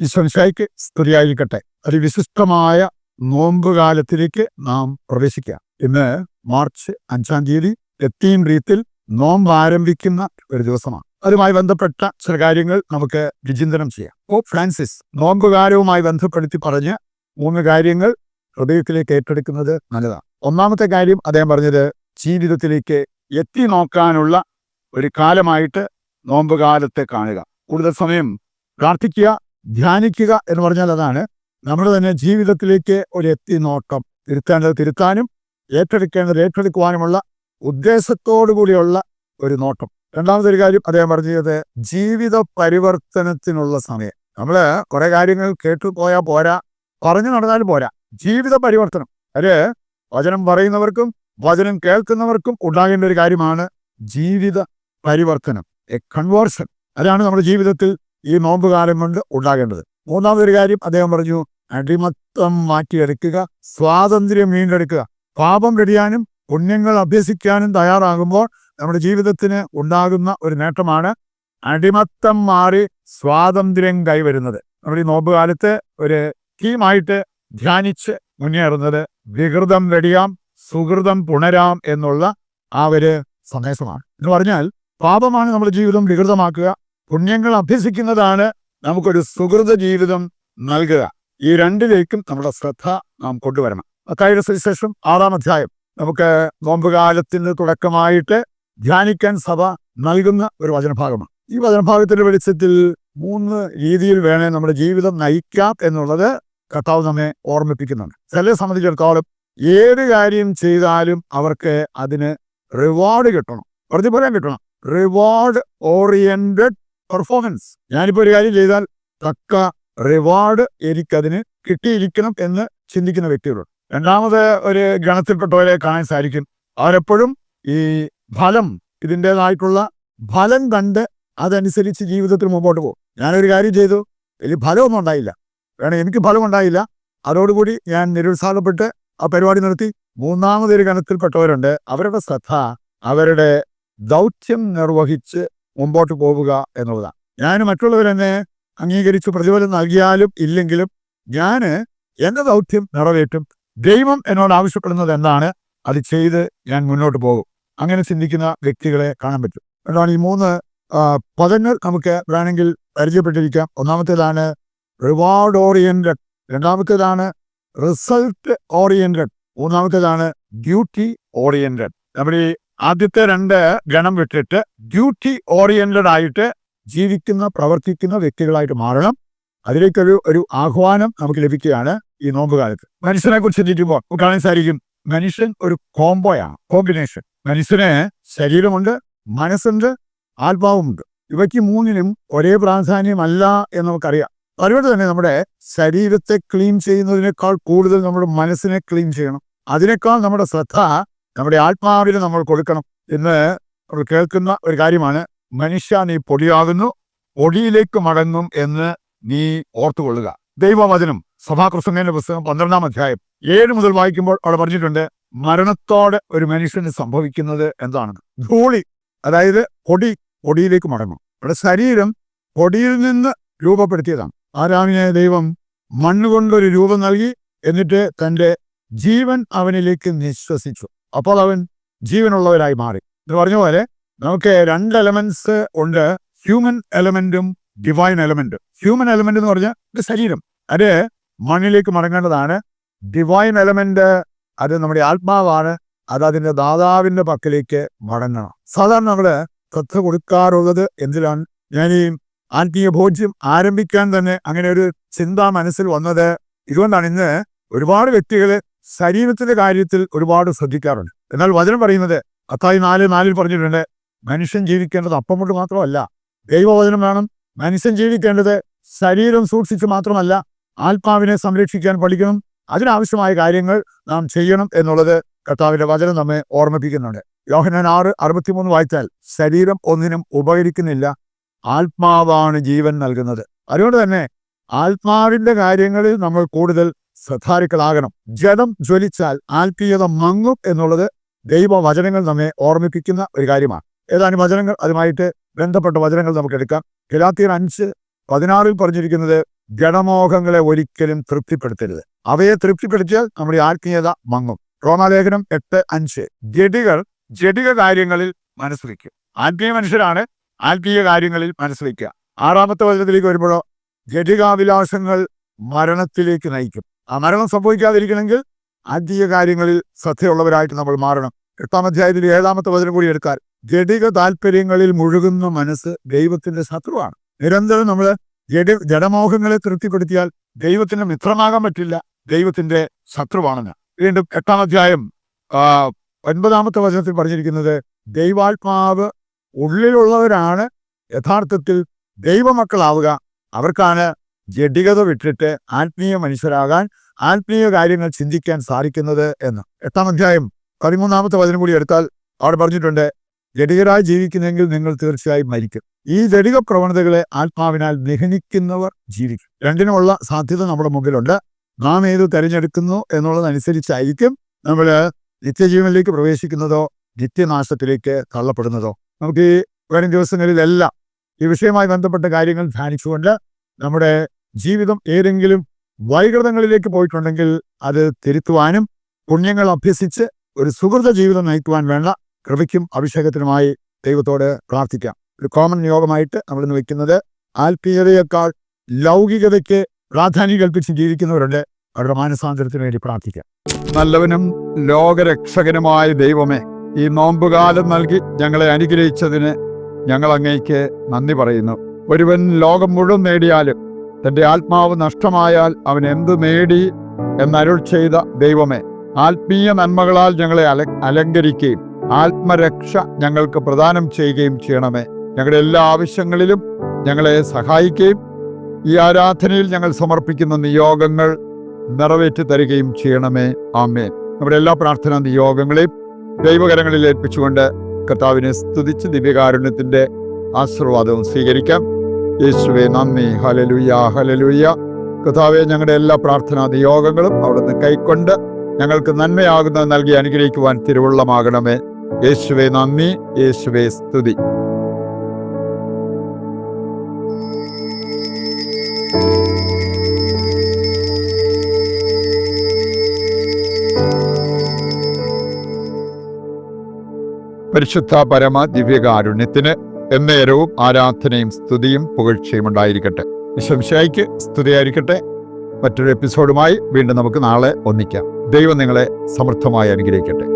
ഈശോമിശിഹായ്ക്ക് സ്തുതിയായിരിക്കട്ടെ. അതിവിശിഷ്ടമായ നോമ്പുകാലത്തിലേക്ക് നാം പ്രവേശിക്കുക. ഇന്ന് മാർച്ച് 5-ാം തീയതി ലത്തീൻ റീത്തിൽ നോമ്പ് ആരംഭിക്കുന്ന ഒരു ദിവസമാണ്. അതുമായി ബന്ധപ്പെട്ട ചില കാര്യങ്ങൾ നമുക്ക് വിചിന്തനം ചെയ്യാം. പോപ്പ് ഫ്രാൻസിസ് നോമ്പുകാലവുമായി ബന്ധപ്പെടുത്തി പറഞ്ഞ 3 കാര്യങ്ങൾ ഹൃദയത്തിലേക്ക് ഏറ്റെടുക്കുന്നത് നല്ലതാണ്. ഒന്നാമത്തെ കാര്യം അദ്ദേഹം പറഞ്ഞത് ജീവിതത്തിലേക്ക് എത്തി നോക്കാനുള്ള ഒരു കാലമായിട്ട് നോമ്പുകാലത്തെ കാണുക. കൂടുതൽ സമയം പ്രാർത്ഥിക്കുക, ധ്യാനിക്കുക എന്ന് പറഞ്ഞാൽ അതാണ്. നമ്മൾ തന്നെ ജീവിതത്തിലേക്ക് ഒരു എത്തി നോട്ടം, തിരുത്തേണ്ടത് തിരുത്താനും ഏറ്റെടുക്കേണ്ടത് ഏറ്റെടുക്കുവാനുമുള്ള ഉദ്ദേശത്തോടു കൂടിയുള്ള ഒരു നോട്ടം. രണ്ടാമതൊരു കാര്യം അദ്ദേഹം പറഞ്ഞത് ജീവിത പരിവർത്തനത്തിനുള്ള സമയം. നമ്മൾ കുറെ കാര്യങ്ങൾ കേട്ടുപോയാൽ പോരാ, പറഞ്ഞു നടന്നാലും പോരാ. ജീവിത പരിവർത്തനം അത് വചനം പറയുന്നവർക്കും വചനം കേൾക്കുന്നവർക്കും ഉണ്ടാകേണ്ട ഒരു കാര്യമാണ്. ജീവിത പരിവർത്തനം, എ കൺവേർഷൻ. അതാണ് നമ്മുടെ ജീവിതത്തിൽ ഈ നോമ്പുകാലം കൊണ്ട് ഉണ്ടാകേണ്ടത്. മൂന്നാമതൊരു കാര്യം അദ്ദേഹം പറഞ്ഞു, അടിമത്തം മാറ്റിയെടുക്കുക, സ്വാതന്ത്ര്യം വീണ്ടെടുക്കുക. പാപം വെടിയാനും പുണ്യങ്ങൾ അഭ്യസിക്കാനും തയ്യാറാകുമ്പോൾ നമ്മുടെ ജീവിതത്തിന് ഉണ്ടാകുന്ന ഒരു നേട്ടമാണ് അടിമത്തം മാറി സ്വാതന്ത്ര്യം കൈവരുന്നത്. നമ്മുടെ ഈ നോമ്പുകാലത്ത് ഒരു തീമായിട്ട് ധ്യാനിച്ച് മുന്നേറുന്നത് വികൃതം വെടിയാം സുഹൃതം പുണരാം എന്നുള്ള ആ ഒരു സന്ദേശമാണ്. എന്ന് പറഞ്ഞാൽ പാപമാണ് നമ്മുടെ ജീവിതം വികൃതമാക്കുക, പുണ്യങ്ങൾ അഭ്യസിക്കുന്നതാണ് നമുക്കൊരു സുഹൃത ജീവിതം നൽകുക. ഈ രണ്ടിലേക്കും നമ്മുടെ ശ്രദ്ധ നാം കൊണ്ടുവരണം. മത്തായിയുടെ സുവിശേഷം 6-ാം അധ്യായം നമുക്ക് നോമ്പുകാലത്തിന് തുടക്കമായിട്ട് ധ്യാനിക്കാൻ സഭ നൽകുന്ന ഒരു വചനഭാഗമാണ്. ഈ വചനഭാഗത്തിന്റെ വെളിച്ചത്തിൽ 3 രീതിയിൽ വേണേ നമ്മുടെ ജീവിതം നയിക്കാം എന്നുള്ളത് കർത്താവ് നമ്മെ ഓർമ്മിപ്പിക്കുന്നുണ്ട്. ചിലരെ സംബന്ധിച്ചിടത്തോളം ഏത് കാര്യം ചെയ്താലും അവർക്ക് അതിന് റിവാർഡ് കിട്ടണം, പ്രതിഫലം കിട്ടണം. Reward oriented performance. ഞാനിപ്പോൾ ഒരു കാര്യം ചെയ്താൽ തക്ക റിവാർഡ് എനിക്കതിന് കിട്ടിയിരിക്കണം എന്ന് ചിന്തിക്കുന്ന വ്യക്തികളുണ്ട്. രണ്ടാമത് ഒരു ഗണത്തിൽപ്പെട്ടവരെ കാണാൻ സാധിക്കും. അവരെപ്പോഴും ഈ ഫലം, ഇതിൻ്റെതായിട്ടുള്ള ഫലം കണ്ട് അതനുസരിച്ച് ജീവിതത്തിൽ മുമ്പോട്ട് പോകും. ഞാനൊരു കാര്യം ചെയ്തു, വലിയ ഫലമൊന്നും ഉണ്ടായില്ല, എനിക്ക് ഫലം ഉണ്ടായില്ല, അതോടുകൂടി ഞാൻ നിരുത്സാഹപ്പെട്ട് ആ പരിപാടി നിർത്തി. മൂന്നാമതൊരു ഗണത്തിൽപ്പെട്ടവരുണ്ട്. അവരുടെ ശ്രദ്ധ അവരുടെ ദൗത്യം നിർവഹിച്ച് മുമ്പോട്ട് പോവുക എന്നുള്ളതാണ്. ഞാൻ മറ്റുള്ളവരെന്നെ അംഗീകരിച്ച് പ്രതിഫലം നൽകിയാലും ഇല്ലെങ്കിലും ഞാൻ എൻ്റെ ദൗത്യം നിറവേറ്റും. ദൈവം എന്നോട് ആവശ്യപ്പെടുന്നത് എന്താണ് അത് ചെയ്ത് ഞാൻ മുന്നോട്ട് പോകും. അങ്ങനെ ചിന്തിക്കുന്ന വ്യക്തികളെ കാണാൻ പറ്റും. അതുകൊണ്ടാണ് ഈ 3 പദങ്ങൾ നമുക്ക് വേണമെങ്കിൽ പരിചയപ്പെട്ടിരിക്കാം. ഒന്നാമത്തേതാണ് റിവാർഡ് ഓറിയന്റഡ്, രണ്ടാമത്തേതാണ് റിസൾട്ട് ഓറിയന്റഡ്, മൂന്നാമത്തേതാണ് ഡ്യൂട്ടി ഓറിയന്റഡ്. നമ്മൾ ഈ ആദ്യത്തെ 2 ഗണം വിട്ടിട്ട് ഡ്യൂട്ടി ഓറിയന്റഡ് ആയിട്ട് ജീവിക്കുന്ന പ്രവർത്തിക്കുന്ന വ്യക്തികളായിട്ട് മാറണം. അതിലേക്കൊരു ആഹ്വാനം നമുക്ക് ലഭിക്കുകയാണ് ഈ നോമ്പുകാലത്ത്. മനുഷ്യനെ കുറിച്ച് ചിന്തിക്കുമ്പോൾ കാണാൻ സാധിക്കും, മനുഷ്യൻ ഒരു കോംബോയാണ്, കോമ്പിനേഷൻ. മനുഷ്യന് ശരീരമുണ്ട്, മനസ്സുണ്ട്, ആത്മാവുമുണ്ട്. ഇവയ്ക്ക് 3നും ഒരേ പ്രാധാന്യമല്ല എന്ന് നമുക്കറിയാം. അതുകൊണ്ട് തന്നെ നമ്മുടെ ശരീരത്തെ ക്ലീൻ ചെയ്യുന്നതിനേക്കാൾ കൂടുതൽ നമ്മുടെ മനസ്സിനെ ക്ലീൻ ചെയ്യണം. അതിനേക്കാൾ നമ്മുടെ ശ്രദ്ധ നമ്മുടെ ആത്മാവിന് നമ്മൾ കൊടുക്കണം. ഇന്ന് നമ്മൾ കേൾക്കുന്ന ഒരു കാര്യമാണ്, മനുഷ്യ നീ പൊടിയാകുന്നു, പൊടിയിലേക്ക് മടങ്ങും എന്ന് നീ ഓർത്തുകൊള്ളുക. ദൈവവചനം സഭാപ്രസംഗത്തിന്റെ പുസ്തകം 12-ാം അധ്യായം 7 മുതൽ വായിക്കുമ്പോൾ അവിടെ പറഞ്ഞിട്ടുണ്ട്, മരണത്തോടെ ഒരു മനുഷ്യന് സംഭവിക്കുന്നത് എന്താണെന്ന്. ധൂളി, അതായത് പൊടിയിലേക്ക് മടങ്ങും. നമ്മുടെ ശരീരം പൊടിയിൽ നിന്ന് രൂപപ്പെടുത്തിയതാണ്. ആദാമിനെ ദൈവം മണ്ണുകൊണ്ടൊരു രൂപം നൽകി, എന്നിട്ട് തൻ്റെ ജീവൻ അവനിലേക്ക് നിശ്വസിച്ചു. അപ്പോൾ അവൻ ജീവനുള്ളവരായി മാറി. എന്ന് പറഞ്ഞ പോലെ നമുക്ക് 2 എലമെന്റ്സ് ഉണ്ട്, ഹ്യൂമൻ എലമെന്റും ഡിവൈൻ എലമെന്റും. ഹ്യൂമൻ എലമെന്റ് എന്ന് പറഞ്ഞാൽ ശരീരം, അത് മണ്ണിലേക്ക് മടങ്ങേണ്ടതാണ്. ഡിവൈൻ എലമെന്റ് അത് നമ്മുടെ ആത്മാവാണ്, അത് അതിൻ്റെ ദാതാവിൻ്റെ പക്കലേക്ക് മടങ്ങണം. സാധാരണ നമ്മൾ ശ്രദ്ധ കൊടുക്കാറുള്ളത് എന്തിലാണ്? ഞാൻ ഈ ആത്മീയ ഭോജ്യം ആരംഭിക്കാൻ തന്നെ അങ്ങനെ ഒരു ചിന്ത മനസ്സിൽ വന്നത് ഇതുകൊണ്ടാണ്. ഇന്ന് ഒരുപാട് വ്യക്തികൾ ശരീരത്തിന്റെ കാര്യത്തിൽ ഒരുപാട് ശ്രദ്ധിക്കാറുണ്ട്. എന്നാൽ വചനം പറയുന്നത് മത്തായി 4:4 പറഞ്ഞിട്ടുണ്ട്, മനുഷ്യൻ ജീവിക്കേണ്ടത് അപ്പം കൊണ്ട് മാത്രമല്ല, ദൈവവചനം വേണം. മനുഷ്യൻ ജീവിക്കേണ്ടത് ശരീരം സൂക്ഷിച്ച് മാത്രമല്ല, ആത്മാവിനെ സംരക്ഷിക്കാൻ പഠിക്കണം. അതിനാവശ്യമായ കാര്യങ്ങൾ നാം ചെയ്യണം എന്നുള്ളത് കർത്താവിന്റെ വചനം നമ്മെ ഓർമ്മിപ്പിക്കുന്നുണ്ട്. യോഹന്നാൻ 6:63 വായിച്ചാൽ, ശരീരം ഒന്നിനും ഉപകരിക്കുന്നില്ല, ആത്മാവാണ് ജീവൻ നൽകുന്നത്. അതുകൊണ്ട് തന്നെ ആത്മാവിന്റെ കാര്യങ്ങളിൽ നമ്മൾ കൂടുതൽ ശ്രദ്ധാലുക്കളാകണം. ജഡം ജ്വലിച്ചാൽ ആത്മീയത മങ്ങും എന്നുള്ളത് ദൈവവചനങ്ങൾ നമ്മെ ഓർമ്മിപ്പിക്കുന്ന ഒരു കാര്യമാണ്. ഏതാനും വചനങ്ങൾ അതുമായിട്ട് ബന്ധപ്പെട്ട വചനങ്ങൾ നമുക്ക് എടുക്കാം. ഗലാത്യർ 5:16 പറഞ്ഞിരിക്കുന്നത്, ജഡമോഹങ്ങളെ ഒരിക്കലും തൃപ്തിപ്പെടുത്തരുത്. അവയെ തൃപ്തിപ്പെടുത്തിയാൽ നമ്മുടെ ആത്മീയത മങ്ങും. റോമാലേഖനം 8:5. ജഡിക കാര്യങ്ങളിൽ മനസ്സ് വയ്ക്കുക. ആത്മീയ മനുഷ്യരാണ് ആത്മീയ കാര്യങ്ങളിൽ മനസ്സ് വയ്ക്കുക. 6-ാമത്തെ വചനത്തിലേക്ക് വരുമ്പോഴോ, ജഡികാഭിലാഷങ്ങൾ മരണത്തിലേക്ക് നയിക്കും. ആ മരണം സംഭവിക്കാതിരിക്കണമെങ്കിൽ ആത്മീയ കാര്യങ്ങളിൽ ശ്രദ്ധയുള്ളവരായിട്ട് നമ്മൾ മാറണം. 8-ാം അധ്യായത്തിൽ 7-ാമത്തെ വചനം കൂടി എടുത്താൽ, ജഡിക താല്പര്യങ്ങളിൽ മുഴുകുന്ന മനസ്സ് ദൈവത്തിന്റെ ശത്രുവാണ്. നിരന്തരം നമ്മൾ ജഡമോഹങ്ങളെ തൃപ്തിപ്പെടുത്തിയാൽ ദൈവത്തിന്റെ മിത്രമാകാൻ പറ്റില്ല, ദൈവത്തിന്റെ ശത്രുവാണെന്ന്. വീണ്ടും 8-ാം അധ്യായം 9-ാമത്തെ വചനത്തിൽ പറഞ്ഞിരിക്കുന്നത്, ദൈവാത്മാവ് ഉള്ളിലുള്ളവരാണ് യഥാർത്ഥത്തിൽ ദൈവമക്കളാവുക, അവർക്കാണ് ജഡികത വിട്ടിട്ട് ആത്മീയ മനുഷ്യരാകാൻ, ആത്മീയ കാര്യങ്ങൾ ചിന്തിക്കാൻ സാധിക്കുന്നത് എന്ന്. 8-ാം അധ്യായം 13-ാമത്തെ വചനം കൂടി എടുത്താൽ അവിടെ പറഞ്ഞിട്ടുണ്ട്, ജഡികരായി ജീവിക്കുന്നെങ്കിൽ നിങ്ങൾ തീർച്ചയായും മരിക്കും. ഈ ജഡിക പ്രവണതകളെ ആത്മാവിനാൽ നിഹനിക്കുന്നവർ ജീവിക്കും. രണ്ടിനുമുള്ള സാധ്യത നമ്മുടെ മുമ്പിലുണ്ട്. നാം ഏത് തിരഞ്ഞെടുക്കുന്നു എന്നുള്ളതനുസരിച്ചായിരിക്കും നമ്മൾ നിത്യജീവനിലേക്ക് പ്രവേശിക്കുന്നതോ നിത്യനാശത്തിലേക്ക് തള്ളപ്പെടുന്നതോ. നമുക്ക് ഈ വരും ദിവസങ്ങളിലെല്ലാം ഈ വിഷയവുമായി ബന്ധപ്പെട്ട കാര്യങ്ങൾ ധ്യാനിച്ചുകൊണ്ട് നമ്മുടെ ജീവിതം ഏതെങ്കിലും വൈകൃതങ്ങളിലേക്ക് പോയിട്ടുണ്ടെങ്കിൽ അത് തിരുത്തുവാനും പുണ്യങ്ങൾ അഭ്യസിച്ച് ഒരു സുഹൃത ജീവിതം നയിക്കുവാൻ വേണ്ട കൃപയ്ക്കും അഭിഷേകത്തിനുമായി ദൈവത്തോട് പ്രാർത്ഥിക്കാം. ഒരു കോമൺ നിയോഗമായിട്ട് നമ്മളിന്ന് വയ്ക്കുന്നത്, ആത്മീയതയേക്കാൾ ലൗകികതയ്ക്ക് പ്രാധാന്യം കൽപ്പിച്ച് ജീവിക്കുന്നവരുണ്ട്, അവരുടെ മാനസാന്തരത്തിന് വേണ്ടി പ്രാർത്ഥിക്കാം. നല്ലവനും ലോകരക്ഷകനുമായ ദൈവമേ, ഈ നോമ്പുകാലം നൽകി ഞങ്ങളെ അനുഗ്രഹിച്ചതിന് ഞങ്ങൾ അങ്ങേക്ക് നന്ദി പറയുന്നു. ഒരുവൻ ലോകം മുഴുവൻ നേടിയാലും തൻ്റെ ആത്മാവ് നഷ്ടമായാൽ അവൻ എന്തു നേടി എന്നരുൾ ചെയ്ത ദൈവമേ, ആത്മീയ നന്മകളാൽ ഞങ്ങളെ അലങ്കരിക്കുകയും ആത്മരക്ഷ ഞങ്ങൾക്ക് പ്രദാനം ചെയ്യുകയും ചെയ്യണമേ. ഞങ്ങളുടെ എല്ലാ ആവശ്യങ്ങളിലും ഞങ്ങളെ സഹായിക്കുകയും ഈ ആരാധനയിൽ ഞങ്ങൾ സമർപ്പിക്കുന്ന നിയോഗങ്ങൾ നിറവേറ്റി തരികയും ചെയ്യണമേ. ആമേൻ. നമ്മുടെ എല്ലാ പ്രാർത്ഥനാ നിയോഗങ്ങളെയും ദൈവകരങ്ങളിൽ ഏൽപ്പിച്ചുകൊണ്ട് കർത്താവിനെ സ്തുതിച്ച് ദിവ്യകാരുണ്യത്തിന്റെ ആശീർവാദവും സ്വീകരിക്കാം. യേശുവേ നന്ദി. Hallelujah, hallelujah. കർത്താവേ, ഞങ്ങളുടെ എല്ലാ പ്രാർത്ഥനാ നിയോഗങ്ങളും അവിടുന്ന് കൈക്കൊണ്ട് ഞങ്ങൾക്ക് നന്മയാകുന്നത് നൽകി അനുഗ്രഹിക്കുവാൻ തിരുവുള്ളമാകണമേ. യേശുവേ നന്ദി, യേശുവേ സ്തുതി. പരിശുദ്ധ പരമ ദിവ്യകാരുണ്യത്തിന് എന്നേരവും ആരാധനയും സ്തുതിയും പുകഴ്ചയും ഉണ്ടായിരിക്കട്ടെ. ഈശോമിശിഹായ്ക്ക് സ്തുതിയായിരിക്കട്ടെ. മറ്റൊരു എപ്പിസോഡുമായി വീണ്ടും നമുക്ക് നാളെ ഒന്നിക്കാം. ദൈവം നിങ്ങളെ സമൃദ്ധമായി അനുഗ്രഹിക്കട്ടെ.